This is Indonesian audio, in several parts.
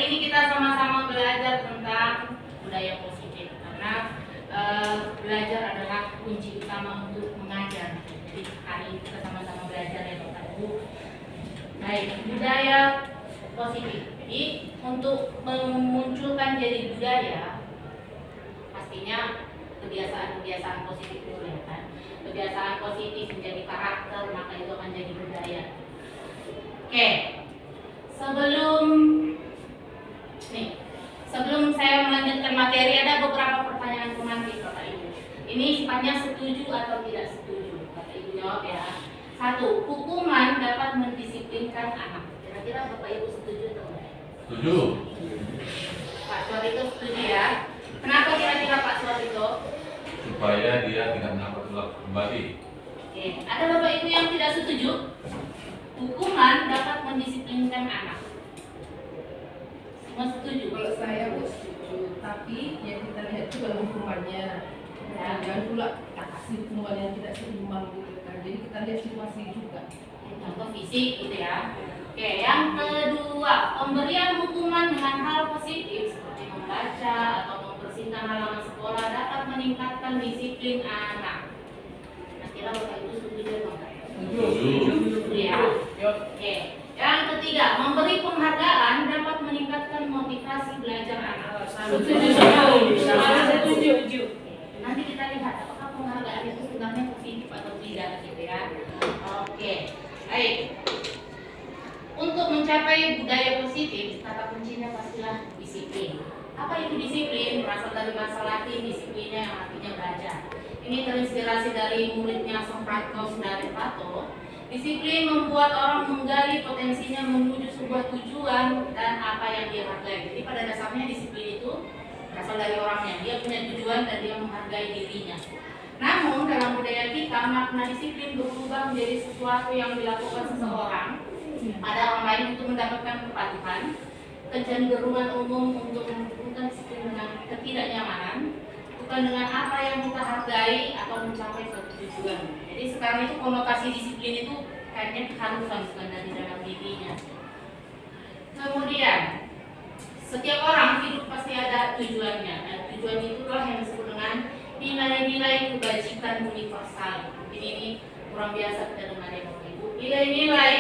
ini kita sama-sama belajar tentang budaya positif karena belajar adalah kunci utama untuk mengajar. Jadi hari ini kita sama-sama belajar ya Bapak Ibu. Baik, budaya positif. Jadi untuk memunculkan jadi budaya, pastinya kebiasaan-kebiasaan positif dulu ya kan. Kebiasaan positif menjadi karakter, maka itu akan jadi budaya. Oke, sebelum saya melanjutkan materi, ada beberapa pertanyaan romantis Bapak Ibu. Ini sifatnya setuju atau tidak setuju. Bapak Ibu jawab ya. 1. Hukuman dapat mendisiplinkan anak. Kira-kira Bapak Ibu setuju atau tidak? Setuju. Pak Suarito setuju ya. Kenapa kira-kira Pak Suarito? Supaya dia tidak mendapat ulang kembali. Oke. Ada Bapak Ibu yang tidak setuju? Hukuman dapat mendisiplinkan anak. Semua setuju? Kalau saya setuju, tapi yang kita lihat juga hukumannya. Jangan pula kita kasih hukuman yang tidak seimbang gitu kan. Jadi kita lihat situasi juga. Contoh fisik gitu ya. Oke, yang kedua, pemberian hukuman dengan hal positif seperti membaca atau membersihkan halaman sekolah dapat meningkatkan disiplin anak. Nah, kira Bapak Ibu setuju atau enggak? Setuju. Ya. Oke. Yang ketiga, memberi penghargaan dapat meningkatkan motivasi belajar anak. Setuju. Nanti kita lihat apakah penghargaan itu sebenarnya positif atau tidak gitu ya. Oke. Baik. Untuk mencapai budaya positif, kata kuncinya pastilah disiplin. Apa itu disiplin? Berasal dari bahasa Latin, disiplinnya yang artinya belajar. Ini terinspirasi dari muridnya Socrates dari Plato. Disiplin membuat orang menggali potensinya menuju sebuah tujuan dan apa yang dia hargai. Jadi pada dasarnya disiplin itu berasal dari orangnya. Dia punya tujuan dan dia menghargai dirinya. Namun dalam budaya kita, makna disiplin berubah menjadi sesuatu yang dilakukan seseorang pada orang lain untuk mendapatkan kepatuhan, kecenderungan umum untuk menentukan disiplin dengan ketidaknyamanan, bukan dengan apa yang kita hargai atau mencapai suatu tujuan. Jadi sekarang itu konotasi disiplin itu kayaknya keharusan, bukan dari dalam dirinya. Kemudian setiap orang hidup pasti ada tujuannya, dan tujuan itulah yang disebut dengan nilai-nilai kebajikan universal. Mungkin ini kurang biasa kita dengar ya Bapak Ibu. Nilai-nilai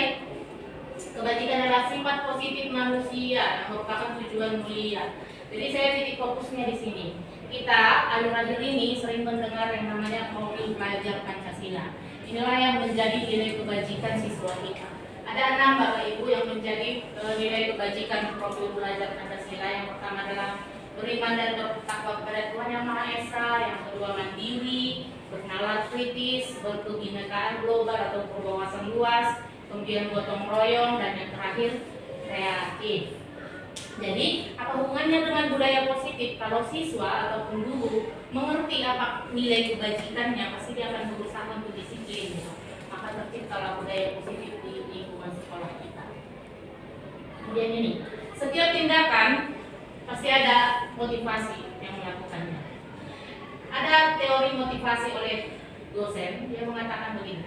kebajikan adalah sifat positif manusia yang merupakan tujuan mulia. Jadi saya titik fokusnya di sini. Kita akhir-akhir ini sering mendengar yang namanya profil pelajar Pancasila. Inilah yang menjadi nilai kebajikan siswa kita. Ada 6 Bapak Ibu yang menjadi nilai kebajikan profil pelajar Pancasila. Yang pertama adalah beriman dan bertakwa kepada Tuhan Yang Maha Esa. Yang kedua mandiri, bernalar kritis, berkebinekaan global atau berwawasan luas, kemudian gotong royong, dan yang terakhir kreatif. Jadi apa hubungannya dengan budaya positif? Kalau siswa ataupun guru mengerti apa nilai kebajikannya, pasti dia akan berusaha untuk disiplin. Maka terciptalah budaya positif di lingkungan sekolah kita. Kemudian ini, setiap tindakan pasti ada motivasi yang melakukannya. Ada teori motivasi oleh dosen, dia mengatakan begini.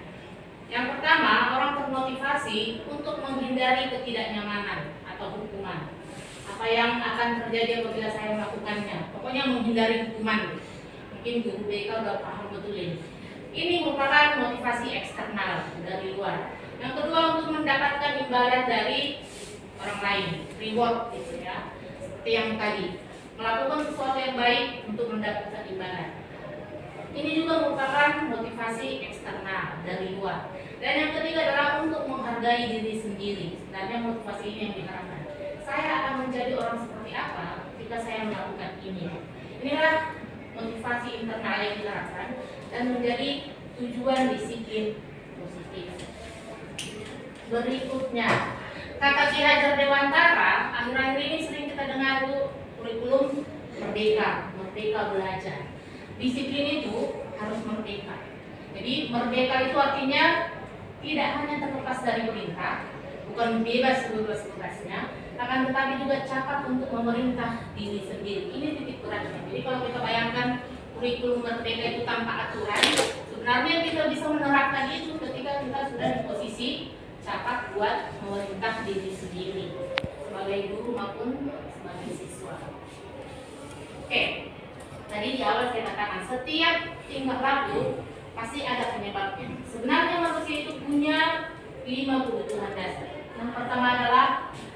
Yang pertama, orang termotivasi untuk menghindari ketidaknyamanan atau hukuman. Apa yang akan terjadi apabila saya melakukannya? Pokoknya menghindari hukuman. Mungkin guru BK udah paham betul ini. Ini merupakan motivasi eksternal dari luar. Yang kedua, untuk mendapatkan imbalan dari orang lain, reward gitu ya. Seperti yang tadi, melakukan sesuatu yang baik untuk mendapatkan imbalan. Ini juga merupakan motivasi eksternal dari luar. Dan yang ketiga adalah untuk menghargai diri sendiri. Sebenarnya motivasi ini yang diharapkan. Saya akan menjadi orang seperti apa ketika saya melakukan ini. Inilah motivasi internal yang diharapkan dan menjadi tujuan disiplin positif. Berikutnya, kata Ki Hajar Dewantara, akhir-akhir ini sering kita dengar itu kurikulum merdeka, merdeka belajar. Disiplin itu harus merdeka. Jadi merdeka itu artinya tidak hanya terlepas dari perintah, bukan bebas sebebas-bebasnya, akan tetapi juga cakap untuk memerintah diri sendiri. Ini titik beratnya. Jadi kalau kita bayangkan kurikulum merdeka itu tanpa aturan, sebenarnya kita bisa menerapkan itu ketika kita sudah di posisi cakap buat memerintah diri sendiri sebagai guru maupun bagi siswa. Oke, tadi di awal saya katakan setiap tingkah laku pasti ada penyebabnya. Sebenarnya manusia itu punya 5 kebutuhan dasar. Yang pertama adalah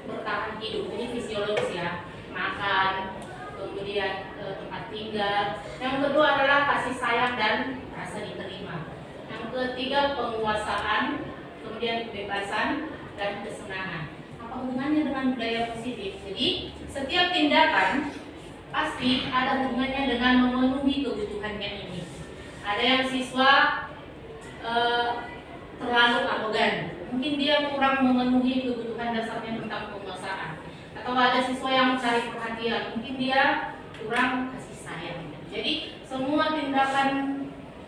bertahan hidup, ini fisiologis ya, makan, kemudian tempat tinggal. Yang kedua adalah kasih sayang dan rasa diterima. Yang ketiga penguasaan, kemudian kebebasan dan kesenangan. Apa hubungannya dengan budaya positif? Jadi setiap tindakan pasti ada hubungannya dengan memenuhi kebutuhannya ini. Ada yang siswa terlalu arogan, mungkin dia kurang memenuhi kebutuhan dasarnya tentang penguasaan. Atau ada siswa yang mencari perhatian, mungkin dia kurang kasih sayang. Jadi semua tindakan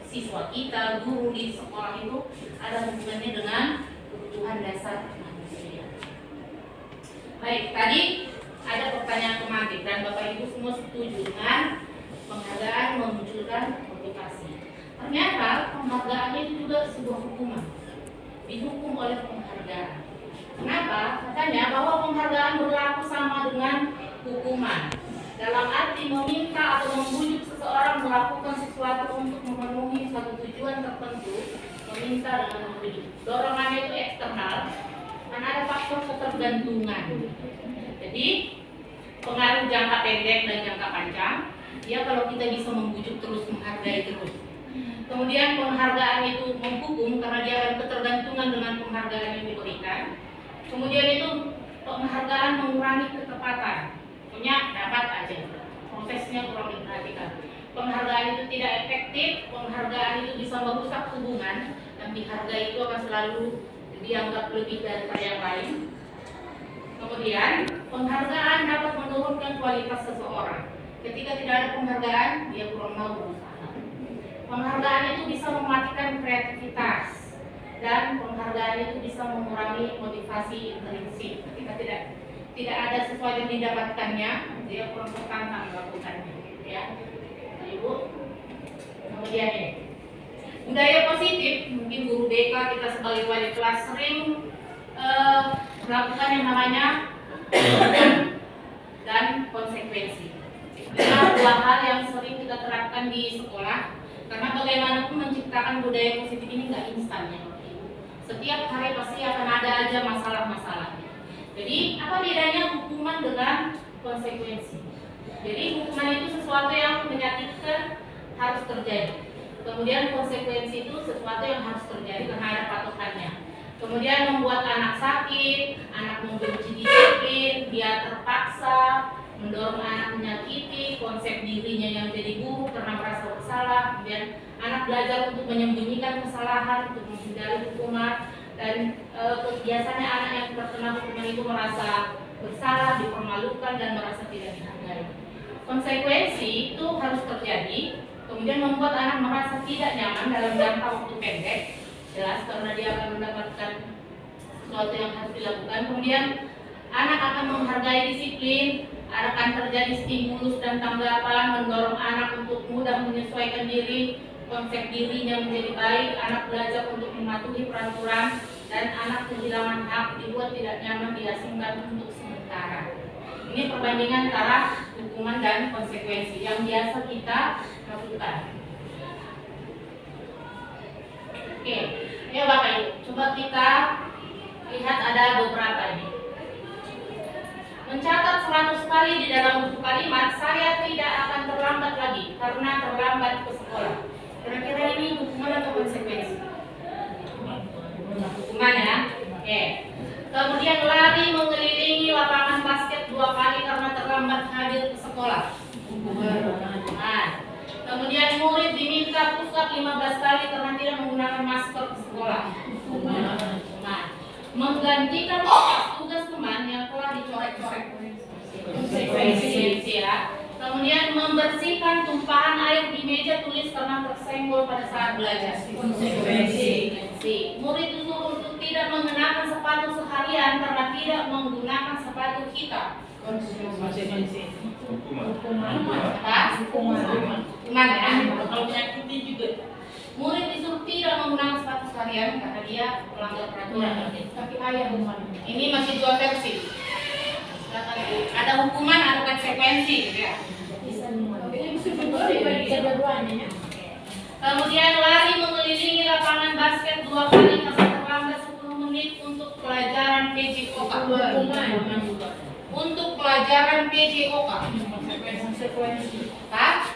siswa kita, guru di sekolah itu ada hubungannya dengan kebutuhan dasar manusia. Baik, tadi ada pertanyaan tematik dan Bapak Ibu semua setuju dengan penghargaan memunculkan motivasi. Ternyata penghargaan itu juga sebuah hukuman, dihukum oleh penghargaan. Kenapa? Katanya bahwa penghargaan berlaku sama dengan hukuman. Dalam arti meminta atau membujuk seseorang melakukan sesuatu untuk memenuhi suatu tujuan tertentu, meminta dengan membujuk. Dorongannya itu eksternal, karena ada faktor ketergantungan. Jadi pengaruh jangka pendek dan jangka panjang, ya kalau kita bisa membujuk terus, menghargai terus. Kemudian penghargaan itu menghukum karena dia akan ketergantungan dengan penghargaan yang diberikan. Kemudian itu penghargaan mengurangi ketepatan, punya dapat aja, prosesnya kurang diperhatikan. Penghargaan itu tidak efektif, penghargaan itu bisa merusak hubungan, dan dihargai itu akan selalu dianggap lebih dari yang lain. Kemudian penghargaan dapat menurunkan kualitas seseorang. Ketika tidak ada penghargaan, dia kurang mau berusaha. Penghargaan itu bisa mematikan kreativitas, dan penghargaan itu bisa mengurangi motivasi intrinsik. Ketika tidak ada sesuatu yang didapatkannya, dia kurang tertantang melakukannya. Ya, Ibu. Kemudian ini budaya positif, mungkin guru BK kita sebagai wali kelas sering melakukan yang namanya dan konsekuensi. Ini dua hal yang sering kita terapkan di sekolah, karena bagaimanapun menciptakan budaya positif ini nggak instan ya. Setiap hari pasti akan ada aja masalah-masalahnya. Jadi apa bedanya hukuman dengan konsekuensi? Jadi hukuman itu sesuatu yang menyakitkan harus terjadi. Kemudian konsekuensi itu sesuatu yang harus terjadi karena ada patokannya. Kemudian membuat anak sakit, anak membenci disiplin, dia terpaksa, mendorong anak menyakiti, konsep dirinya yang jadi buruk karena merasa bersalah. Kemudian anak belajar untuk menyembunyikan kesalahan, untuk menghindari hukuman, dan biasanya anak yang terkena hukuman itu merasa bersalah, dipermalukan, dan merasa tidak dihargai. Konsekuensi itu harus terjadi, kemudian membuat anak merasa tidak nyaman dalam jangka waktu pendek, jelas karena dia akan mendapatkan sesuatu yang harus dilakukan. Kemudian anak akan menghargai disiplin, akan terjadi stimulus dan tanggapan, mendorong anak untuk mudah menyesuaikan diri, konsep dirinya menjadi baik, anak belajar untuk mematuhi peraturan, dan anak kehilangan hak, dibuat tidak nyaman, diasingkan untuk sementara. Ini perbandingan antara hukuman dan konsekuensi yang biasa kita lakukan. Oke, ya Bapak Ibu, coba kita lihat ada beberapa ini. Mencatat 100 kali di dalam buku kalimat, saya tidak akan terlambat lagi karena terlambat ke sekolah. Kira-kira ini hukuman atau konsekuensi? Hukuman ya. Oke. Kemudian lari mengelilingi lapangan basket 2 kali karena terlambat hadir ke sekolah. Nah, kemudian murid diminta push up 15 kali karena tidak menggunakan masker ke sekolah. Nah, menggantikan tugas teman yang telah dicoret-coret. Konsekuensi ya. Kemudian membersihkan tumpahan air di meja tulis karena tersenggol pada saat belajar. Konsekuensi. Murid disuruh untuk tidak mengenakan sepatu seharian karena tidak menggunakan sepatu hitam. Konsekuensi. Hukuman ya. Kalau menyakiti juga. Murid disuruh tidak menggunakan sepatu seharian karena dia melanggar peraturan. Tapi ayah hukuman. Ini masih 2 versi. Ada hukuman, ada konsekuensi, gitu ya. Kemudian lari mengelilingi lapangan basket 2 kali masa terlambat 10 menit untuk pelajaran PJOK. Untuk pelajaran PJOK. Konsekuensi. Hah?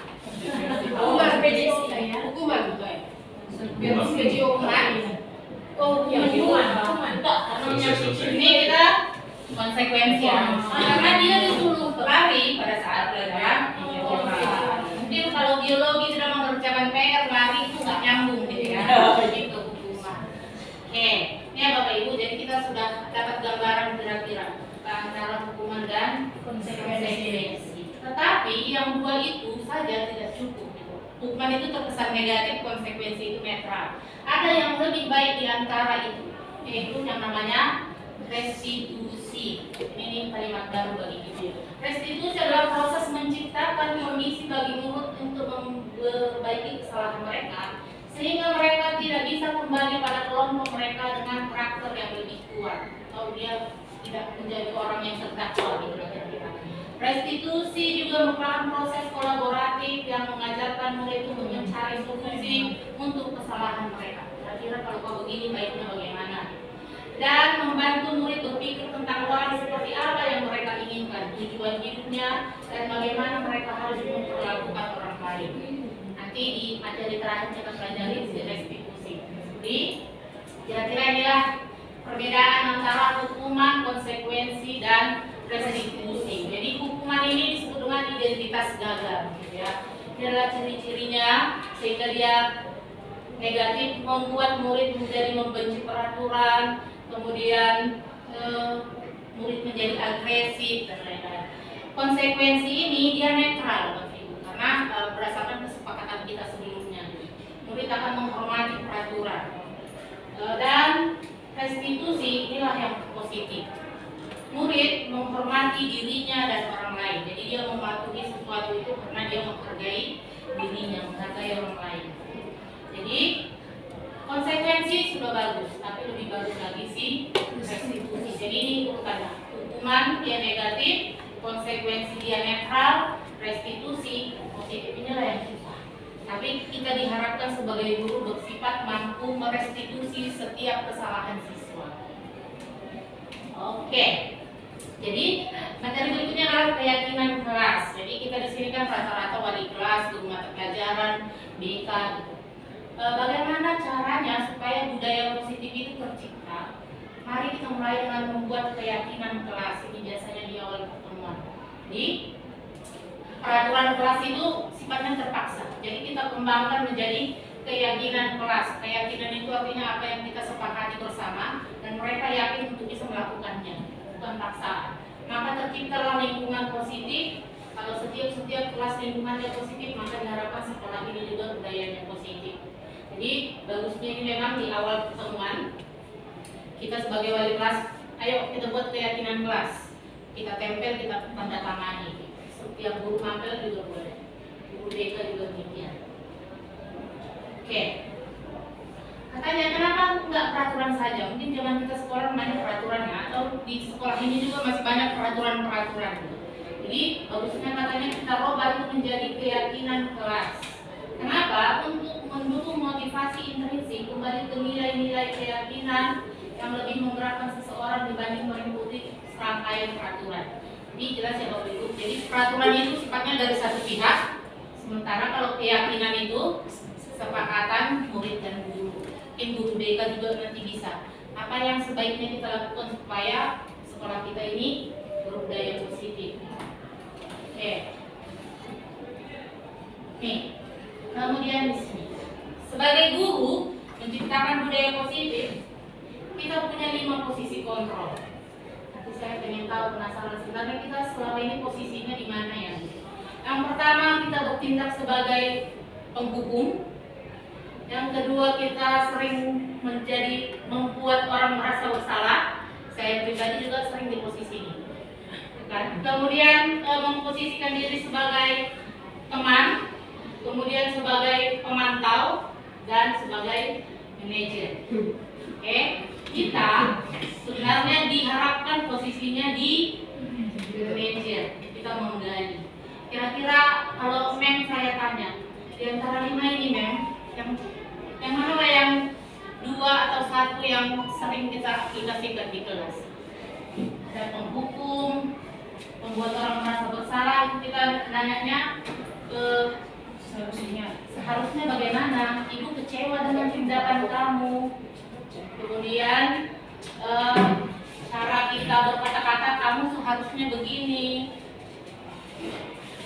Hukuman PJOK ya. Hukuman. PJOK. Oh, hukuman. Ini kita konsekuensi ya. Karena dia disuruh lari pada saat pelajaran PJOK. Mungkin kalau biologi tidak mengerjakan PR, lari itu nggak nyambung gitu ya. Begitu hukuman. Oke, ini ya Bapak Ibu, jadi kita sudah dapat gambaran kira-kira antara hukuman dan konsekuensi. Tetapi yang dua itu saja tidak cukup. Hukuman itu terkesan negatif, konsekuensi itu netral. Ada yang lebih baik di antara itu, yaitu yang namanya restitusi. Ini kalimat baru bagi kita. Restitusi adalah proses menciptakan kondisi bagi mulut untuk memperbaiki kesalahan mereka, sehingga mereka tidak bisa kembali pada kelompok mereka dengan karakter yang lebih kuat, atau dia tidak menjadi orang yang terdakwa gitu kira-kira. Restitusi juga merupakan proses kolaboratif yang mengajarkan murid untuk mencari solusi untuk kesalahan mereka. Kira-kira kalau begini baiknya bagaimana? Dan membantu murid berpikir tentang orang seperti apa yang mereka inginkan, tujuan hidupnya, dan bagaimana mereka harus memperlakukan orang lain. Nanti di materi terakhir kita pelajari restitusi. Jadi kira-kira inilah perbedaan antara hukuman, konsekuensi, dan restitusi. Jadi hukuman ini disebut dengan identitas gagal, gitu ya. Ini adalah ciri-cirinya sehingga dia negatif, membuat murid menjadi membenci peraturan, kemudian murid menjadi agresif dan lain-lain. Konsekuensi ini dia netral, Bapak Ibu, karena berdasarkan kesepakatan kita sebelumnya, murid akan menghormati peraturan. Dan restitusi inilah yang positif. Murid menghormati dirinya dan orang lain. Jadi dia mematuhi sesuatu itu karena dia menghargai dirinya, menghargai orang lain. Jadi konsekuensi sudah bagus, tapi lebih bagus lagi sih restitusi. Jadi ini urutannya. Hukuman dia negatif, konsekuensi dia netral, restitusi positif. Inilah yang susah. Tapi kita diharapkan sebagai guru bersifat mampu merestitusi setiap kesalahan siswa. Oke. Jadi materi berikutnya adalah keyakinan kelas. Jadi kita di sini kan rata-rata wali kelas, guru mata pelajaran, BK gitu. Bagaimana caranya supaya budaya positif itu tercipta? Mari kita mulai dengan membuat keyakinan kelas. Ini biasanya di awal pertemuan. Jadi peraturan kelas itu sifatnya terpaksa. Jadi kita kembangkan menjadi keyakinan kelas. Keyakinan itu artinya apa yang kita sepakati bersama dan mereka yakin untuk bisa melakukannya, bukan paksaan. Maka terciptalah lingkungan positif. Kalau setiap kelas lingkungannya positif, maka diharapkan sekolah ini juga budayanya positif. Jadi bagusnya ini memang di awal pertemuan kita sebagai wali kelas, ayo kita buat keyakinan kelas. Kita tempel, kita tanda tangani. Setiap guru mampir juga boleh. Guru BK juga demikian. Oke. Katanya kenapa enggak peraturan saja? Mungkin zaman kita sekolah banyak peraturannya, atau di sekolah ini juga masih banyak peraturan-peraturan. Jadi bagusnya katanya kita rubah itu menjadi keyakinan kelas. Kenapa? Untuk mendukung motivasi intrinsik kembali ke nilai-nilai keyakinan yang lebih menggerakkan seseorang dibanding mengikuti serangkaian peraturan. Ini jelas ya Bapak Ibu. Jadi peraturan itu sifatnya dari satu pihak, sementara kalau keyakinan itu kesepakatan murid dan guru. Mungkin guru BK juga nanti bisa. Apa yang sebaiknya kita lakukan supaya sekolah kita ini berbudaya positif. Oke. Nih. Kemudian di sini, sebagai guru menciptakan budaya positif, kita punya 5 posisi kontrol. Nanti saya pengen tahu, penasaran sebenarnya kita selama ini posisinya di mana ya? Yang pertama kita bertindak sebagai penghukum. Yang kedua kita sering membuat orang merasa bersalah. Saya pribadi juga sering di posisi ini. Kemudian memposisikan diri sebagai teman, kemudian sebagai pemantau, dan sebagai manajer. Oke, kita sebenarnya diharapkan posisinya di manajer, kita menggali. Kira-kira kalau Mem saya tanya, di antara 5 ini Mem, yang mana lah yang 2 atau 1 yang sering kita aplikasikan di kelas? Ada penghukum, membuat orang merasa bersalah, kita nanyanya seharusnya bagaimana, ibu kecewa dengan tindakan kamu. Kemudian cara kita berkata-kata, kamu seharusnya begini.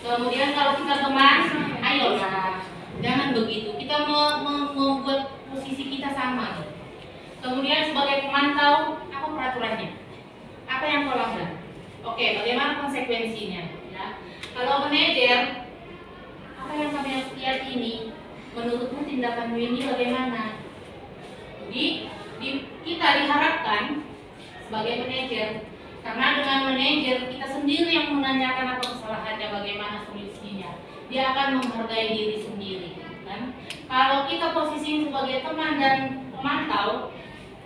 Kemudian kalau kita teman, ayolah, jangan begitu. Kita membuat posisi kita sama. Kemudian sebagai pemantau, apa peraturannya? Apa yang kau lakukan? Oke, bagaimana konsekuensinya? Ya. Kalau manajer, apa yang kami lihat ini, menurutmu tindakanmu ini bagaimana? Jadi kita diharapkan sebagai manajer, karena dengan manajer kita sendiri yang menanyakan apa kesalahannya, bagaimana solusinya. Dia akan menghargai diri sendiri, kan? Kalau kita posisi sebagai teman dan pemantau,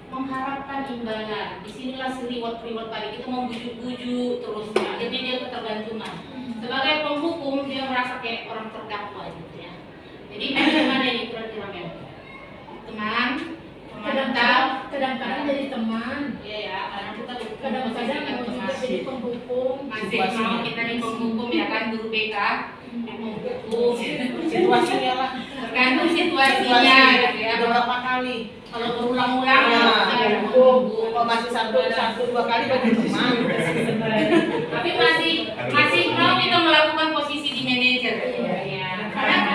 mengharapkan imbalan. Disinilah reward tadi, kita membujuk-bujuk terus, akhirnya dia ketergantungan. Sebagai penghukum dia merasa kayak orang terdakwa gitu ya. Jadi bagaimana ini kira-kira Mem? Teman, pemantau, Kadang-kadang jadi teman, iya ya, karena kita kadang-kadang mau juga jadi penghukum. masih mau kita di penghukum ya kan, guru BK penghukum, Situasinya lah. tergantung situasinya gitu ya. Beberapa kali. Kalau berulang-ulang ya kita Hukum. penghukum. Kalau masih satu dua kali bagi teman. Tapi masih mau kita melakukan posisi di manajer. Iya. Karena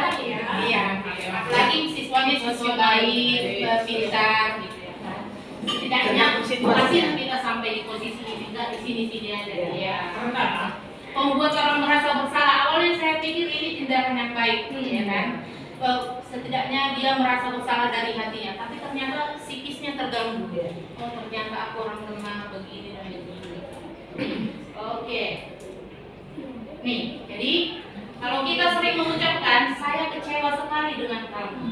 iya. Apalagi siswanya siswa baik, pintar gitu ya kan. Setidaknya masih kita sampai di posisi ini, enggak di sini aja. Iya. Membuat orang merasa bersalah. Awalnya saya pikir ini tindakan yang baik, ya kan. Setidaknya dia merasa bersalah dari hatinya, tapi ternyata psikisnya terganggu. Oh ternyata aku orang lemah begini dan begini. Oke. Nih, jadi kalau kita sering mengucapkan saya kecewa sekali dengan kamu,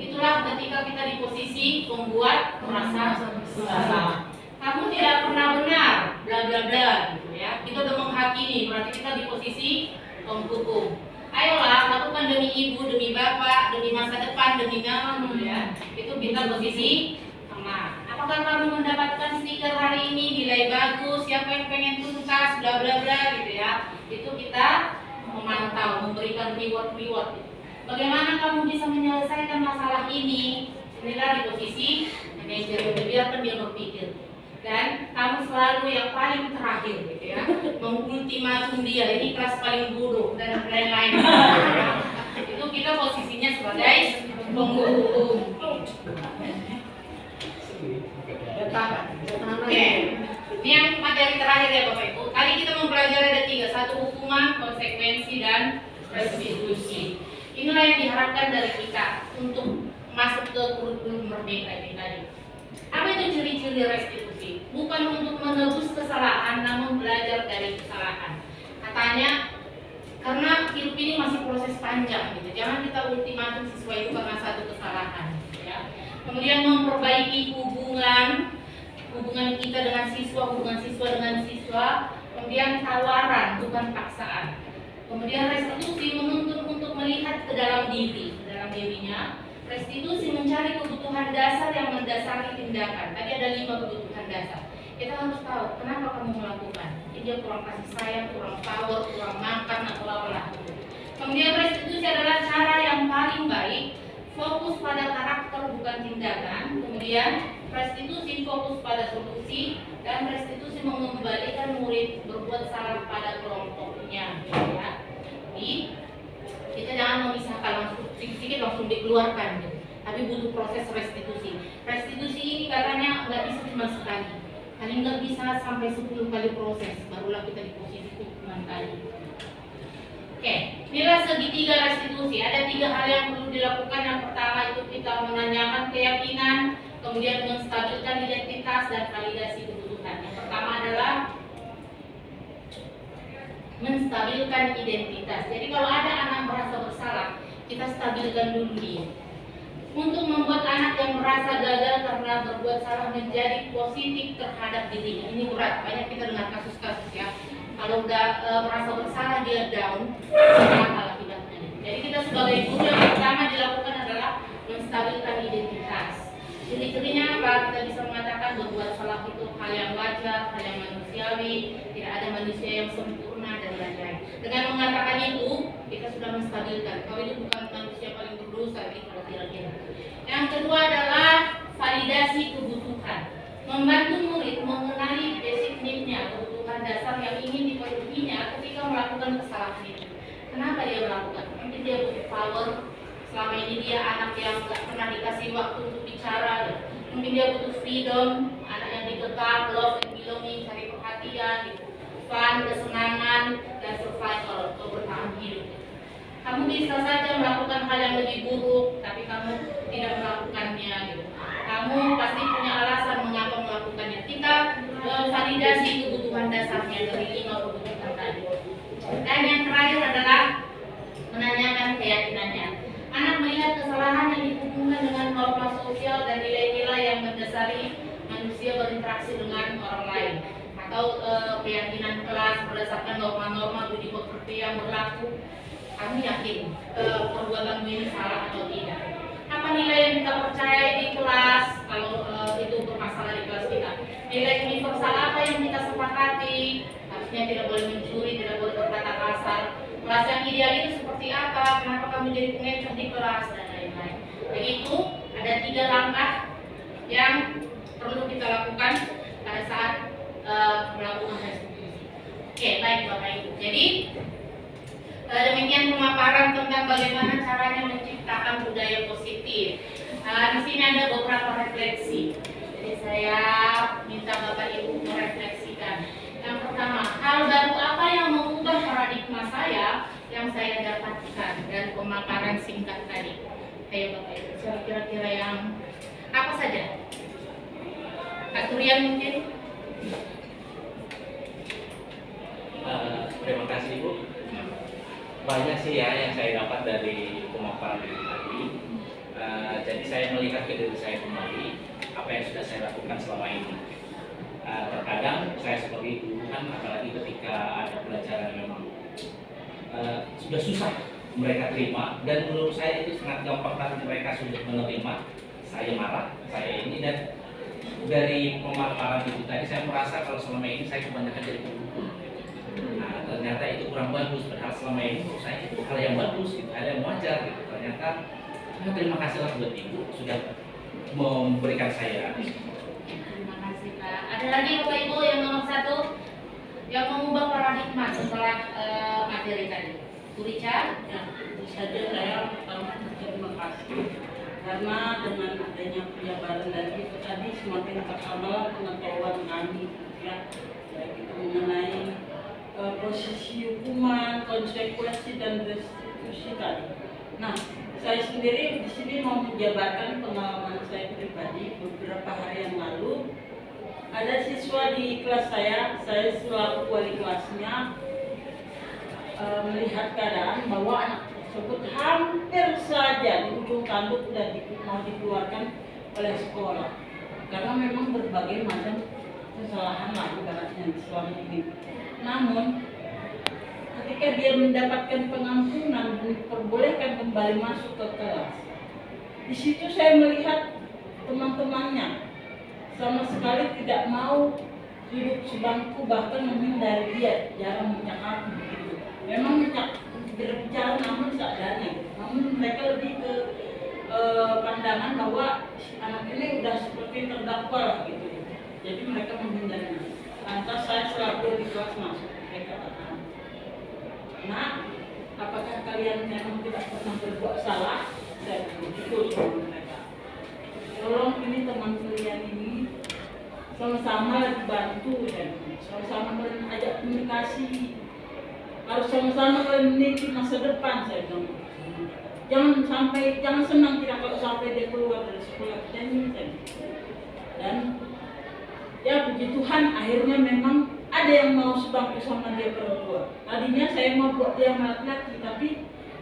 itulah ketika kita di posisi membuat merasa bersalah. Kamu tidak pernah benar, bla bla bla, gitu ya. Kita udah menghakimi, berarti kita di posisi penghukum. Ayolah, lakukan demi ibu, demi bapak, demi masa depan, demi kamu, ya. Itu kita posisi teman. Apakah kamu mendapatkan stiker hari ini, nilai bagus, siapa yang pengen tuntas, bla bla bla, gitu ya. Itu kita memantau, memberikan reward. Bagaimana kamu bisa menyelesaikan masalah ini? Inilah di posisi manajer, biarkan dia berpikir. Dan kamu selalu yang paling terakhir gitu ya, mengultimatum dia, ini kelas paling buruk dan lain-lain. Itu kita posisinya sebagai penghukum. Oke, ini yang materi terakhir ya Bapak Ibu. Tadi kita mempelajari ada 3, 1 hukuman, konsekuensi, dan restitusi. Inilah yang diharapkan dari kita untuk masuk ke kurikulum merdeka ini tadi. Apa itu ciri-ciri restitusi? Bukan untuk menebus kesalahan, namun belajar dari kesalahan. Katanya, karena hidup ini masih proses panjang, gitu. Jangan kita ultimatum siswa itu karena satu kesalahan. Ya. Kemudian memperbaiki hubungan kita dengan siswa, hubungan siswa dengan siswa. Kemudian tawaran, bukan paksaan. Kemudian restitusi menuntut untuk melihat ke dalam dirinya. Restitusi mencari kebutuhan dasar yang mendasari tindakan. Tadi ada 5 kebutuhan dasar. Kita harus tahu kenapa kamu melakukan. Dia kurang kasih sayang, kurang power, kurang makan atau apalah. Kemudian restitusi adalah cara yang paling baik, fokus pada karakter bukan tindakan. Kemudian restitusi fokus pada solusi, dan restitusi mengembalikan murid berbuat salah pada kelompoknya. Ya. Jadi kita jangan memisahkan langsung sedikit langsung dikeluarkan, gitu. Tapi butuh proses restitusi. Restitusi ini katanya nggak bisa cuma sekali, paling nggak bisa sampai 10 kali proses, barulah kita di posisi hukuman tadi. Oke, inilah segitiga restitusi. Ada 3 hal yang perlu dilakukan. Yang pertama itu kita menanyakan keyakinan, kemudian menstabilkan identitas dan validasi kebutuhan. Yang pertama adalah menstabilkan identitas. Jadi kalau ada anak merasa bersalah, kita stabilkan dulu dia. Untuk membuat anak yang merasa gagal karena berbuat salah menjadi positif terhadap dirinya. Ini berat, banyak kita dengar kasus-kasus ya. Kalau udah merasa bersalah dia down, fatal akibatnya. Jadi kita sebagai guru yang pertama dilakukan adalah menstabilkan identitas. Ciri-cirinya apa? Kita bisa mengatakan berbuat salah itu hal yang wajar, hal yang manusiawi, tidak ada manusia yang sempurna dan lain-lain. Dengan mengatakan itu, kita sudah menstabilkan. Kalau ini bukan manusia paling berdosa, gitu kira-kira. Yang kedua adalah validasi kebutuhan. Membantu murid mengenali basic need-nya, kebutuhan dasar yang ingin dipenuhinya ketika melakukan kesalahan itu. Kenapa dia melakukan? Mungkin dia butuh power. Selama ini dia anak yang gak pernah dikasih waktu untuk bicara. Ya. Mungkin dia butuh freedom, anak yang dikekang, love and belonging, cari perhatian, gitu. Fun, kesenangan, dan survival atau bertahan hidup. Kamu bisa saja melakukan hal yang lebih buruk, tapi kamu tidak melakukannya. Gitu. Kamu pasti punya alasan mengapa melakukannya. Kita validasi kebutuhan dasarnya dari 5 kebutuhan tadi. Dan yang terakhir adalah menanyakan keyakinannya. Anak melihat kesalahan yang dihubungkan dengan norma sosial dan nilai-nilai yang mendasari manusia berinteraksi dengan orang lain, atau keyakinan kelas berdasarkan norma-norma budi pekerti yang berlaku. Kamu yakin perbuatanmu ini salah atau tidak? Apa nilai yang kita percaya di kelas kalau itu bermasalah di kelas kita? Nilai universal apa yang kita sepakati? Harusnya tidak boleh mencuri, tidak boleh berkata kasar. Kelas yang ideal itu seperti apa? Kenapa kamu jadi pengecut di kelas dan lain-lain? Jadi itu ada 3 langkah yang perlu kita lakukan pada saat melakukan restitusi. Oke, baik Bapak Ibu. Jadi demikian pemaparan tentang bagaimana caranya menciptakan budaya positif. Di sini ada beberapa refleksi. Jadi saya minta Bapak Ibu merefleksikan. Yang pertama, hal baru apa yang mengubah paradigma saya yang saya dapatkan dari pemaparan singkat tadi? Ayo Bapak Ibu, kira-kira yang apa saja? Kak Turian mungkin? Terima kasih Ibu. Banyak sih ya yang saya dapat dari pemaparan Ibu tadi. Jadi saya melihat ke diri saya kembali apa yang sudah saya lakukan selama ini. Terkadang saya seperti guru kan, apalagi ketika ada pelajaran memang sudah susah mereka terima, dan menurut saya itu sangat gampang tapi mereka sudah menerima. Saya marah, saya ini, dan dari pemaparan Ibu tadi saya merasa kalau selama ini saya kebanyakan jadi penghukum. Nah, ternyata itu kurang bagus, padahal selama ini menurut saya itu hal yang bagus, gitu, hal yang wajar gitu. Ternyata terima kasihlah buat Ibu sudah memberikan saya. Terima kasih Pak. Ada lagi Bapak Ibu yang nomor 1 yang mengubah paradigma setelah materi tadi? Bu Rica? Ya, tentu saja saya pertama berterima kasih karena dengan adanya penjabaran dari itu tadi semakin terkenal pengetahuan kami ya, baik itu mengenai posisi hukuman, konsekuensi dan restitusi tadi. Nah, saya sendiri di sini mau menjabarkan pengalaman saya pribadi. Beberapa hari yang lalu ada siswa di kelas saya selaku wali kelasnya melihat keadaan bahwa anak tersebut hampir saja di ujung tanduk dan mau dikeluarkan oleh sekolah karena memang berbagai macam kesalahan lah ibaratnya selama ini. Namun ketika dia mendapatkan pengampunan dan diperbolehkan kembali masuk ke kelas, di situ saya melihat teman-temannya sama sekali tidak mau duduk sebangku, bahkan menghindari dia, jarang mencakapi begitu. Memang berbicara namun seadanya, namun mereka lebih ke pandangan bahwa si anak ini udah seperti terdakwa lah gitu. Jadi mereka menghindari. Lantas saya selalu di kelas masuk, mereka katakan, "Nah, apakah kalian memang tidak pernah berbuat salah?" Saya begitu sama mereka. Tolong ini teman kalian ini sama-sama lagi bantu dan sama-sama kalian ajak komunikasi, harus sama-sama kalian meniti masa depan. Saya bilang, jangan senang tidak kalau sampai dia keluar dari sekolah kita ini. Dan ya puji Tuhan akhirnya memang ada yang mau sebangku sama dia perempuan. Tadinya saya mau buat dia laki-laki, tapi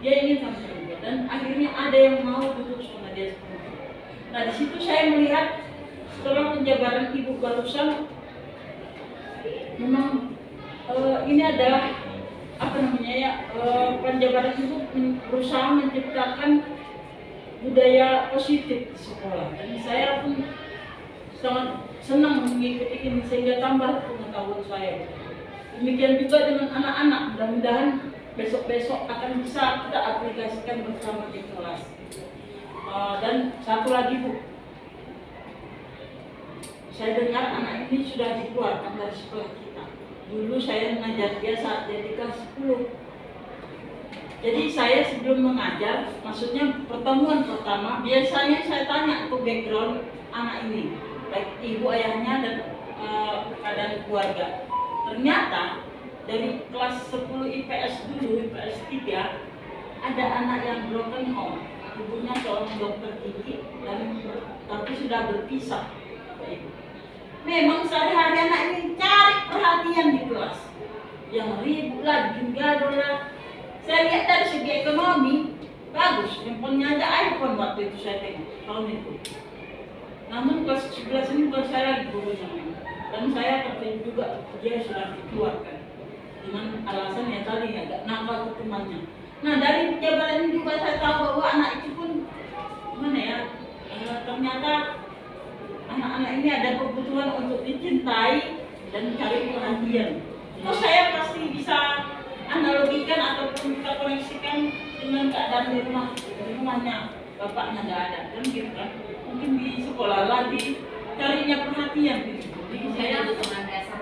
dia ingin sama perempuan, dan akhirnya ada yang mau duduk sama dia perempuan. Nah, di situ saya melihat setelah penjabaran Ibu barusan, memang ini adalah apa namanya ya, Panjabaran itu berusaha menciptakan budaya positif di sekolah. Dan saya pun sangat senang mengikuti ini sehingga tambah pengetahuan saya. Demikian juga dengan anak-anak, mudah-mudahan besok-besok akan bisa kita aplikasikan bersama di kelas. Dan satu lagi Bu, saya dengar anak ini sudah dikeluarkan dari sekolah kita. Dulu saya mengajar dia saat dia di kelas 10. Jadi saya sebelum mengajar, maksudnya pertemuan pertama, biasanya saya tanya ke background anak ini, baik ibu ayahnya dan keadaan keluarga. Ternyata dari kelas 10 IPS dulu, IPS 3, ada anak yang broken home. Ibunya seorang dokter gigi dan tapi sudah berpisah. Memang sehari-hari anak ini cari perhatian di kelas. Yang ribut lah, gaduh lah. Saya lihat dari segi ekonomi, bagus. Handphonenya aja iPhone waktu itu saya tengok, tahun itu. Namun kelas 11 ini bukan saya lagi gurunya. Dan saya tertarik juga dia sudah dikeluarkan. Dengan alasan yang tadi agak nakal ke temannya. Nah dari jabaran ini juga saya tahu bahwa anak itu pun mana ya, ternyata anak-anak ini ada kebutuhan untuk dicintai dan cari perhatian. Terus saya pasti bisa analogikan ataupun kita koneksikan dengan keadaan di rumahnya bapaknya nggak ada, kan gitu kan? Mungkin di sekolah lagi carinya perhatian gitu. Jadi saya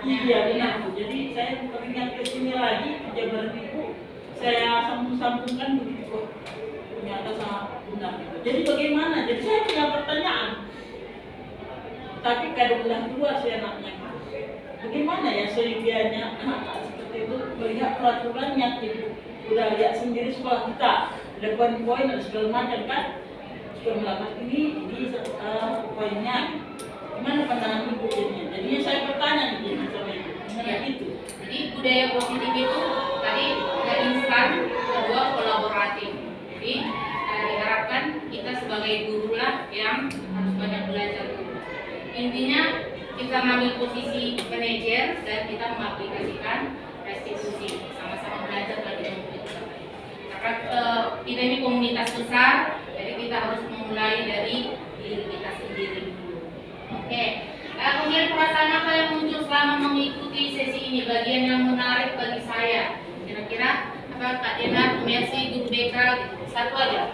iya benar Bu. Jadi saya teringat ke sini lagi jabaran itu saya sambung-sambungkan begitu. Ternyata sangat benar gitu. Jadi bagaimana? Jadi saya punya pertanyaan. Tapi kadang udah tua saya anaknya. Bagaimana ya sehingga anak-anak seperti itu melihat peraturannya gitu. Udah lihat sendiri sekolah kita, ada poin-poin dan segala macam kan. Jika melakukan ini poinnya. Gimana pandangan ibu jadinya? Jadinya saya bertanya nih sama ibu. Gimana itu? Jadi budaya positif itu tadi dari instan, kedua kolaboratif. Jadi diharapkan kita sebagai guru lah yang harus banyak belajar dulu. Intinya kita mengambil posisi manajer dan kita mengaplikasikan restitusi, sama-sama belajar lagi dengan kita. Karena kita ini komunitas besar, jadi kita harus memulai dari diri kita sendiri dulu. Oke. Kemudian perasaan apa yang muncul selama mengikuti sesi ini? Bagian yang menarik bagi saya. Kira-kira apa Kak Dena, Mercy, Guru BK gitu. Satu aja.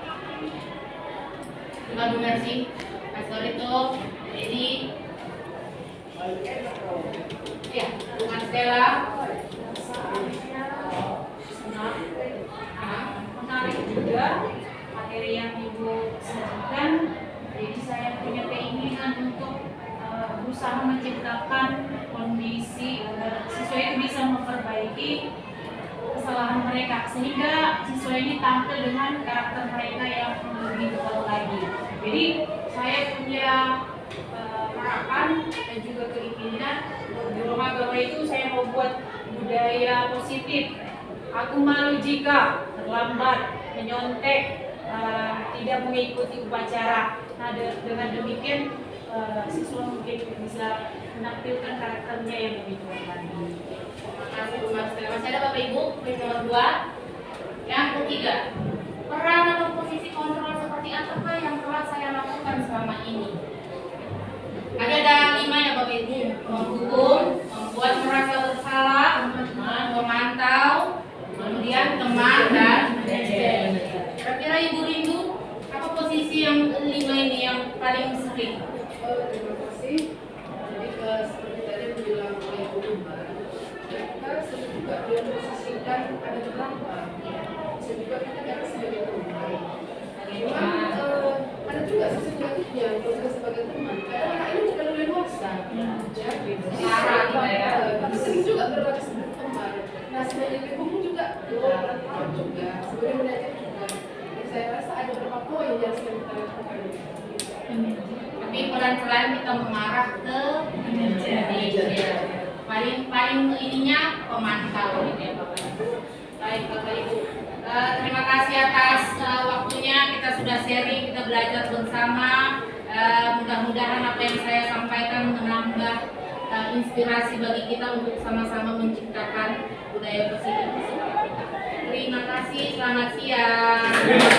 Bu Mercy, Mas Dorito, Edi. Ya, Bu Marcella. Menarik juga materi yang Ibu sajikan. Jadi saya punya keinginan untuk berusaha menciptakan kondisi agar siswa itu bisa memperbaiki kesalahan mereka sehingga siswa ini tampil dengan karakter mereka yang lebih kuat lagi. Jadi saya punya harapan dan juga keinginan di rumah bahwa itu saya mau buat budaya positif. Aku malu jika terlambat, menyontek, tidak mengikuti upacara. Nah dengan demikian siswa mungkin bisa menampilkan karakternya yang lebih kuat lagi. Terima kasih Bu Marcella. Masih ada Bapak Ibu? Poin nomor 2. Yang ketiga, peran atau posisi kontrol seperti apa yang telah saya lakukan selama ini? Ada 5 ya Bapak Ibu. Menghukum, membuat merasa bersalah, memantau, kemudian teman dan manajer. Kira-kira Ibu rindu apa posisi yang 5 ini yang paling sering? Terima kasih. Jadi seperti tadi bilang oleh Bu Umar, kita juga memposisikan ada beberapa. Bisa juga kita lihat sebagai teman. Cuman ada juga sisi negatifnya kalau kita sebagai teman. Kadang anak ini bukan leluasa. Jadi tapi sering juga berlaku sebagai teman. Nah sebagai hukum juga kita juga sebagai manajer juga. Jadi saya rasa ada beberapa poin yang sering kita lakukan. Tapi pelan-pelan kita mengarah ke manajer. Paling ininya pemantau gitu ya Bapak Ibu. Baik Bapak Ibu. Terima kasih atas waktunya, kita sudah sharing, kita belajar bersama. Mudah-mudahan apa yang saya sampaikan menambah inspirasi bagi kita untuk sama-sama menciptakan kasih. Selamat siang. Terima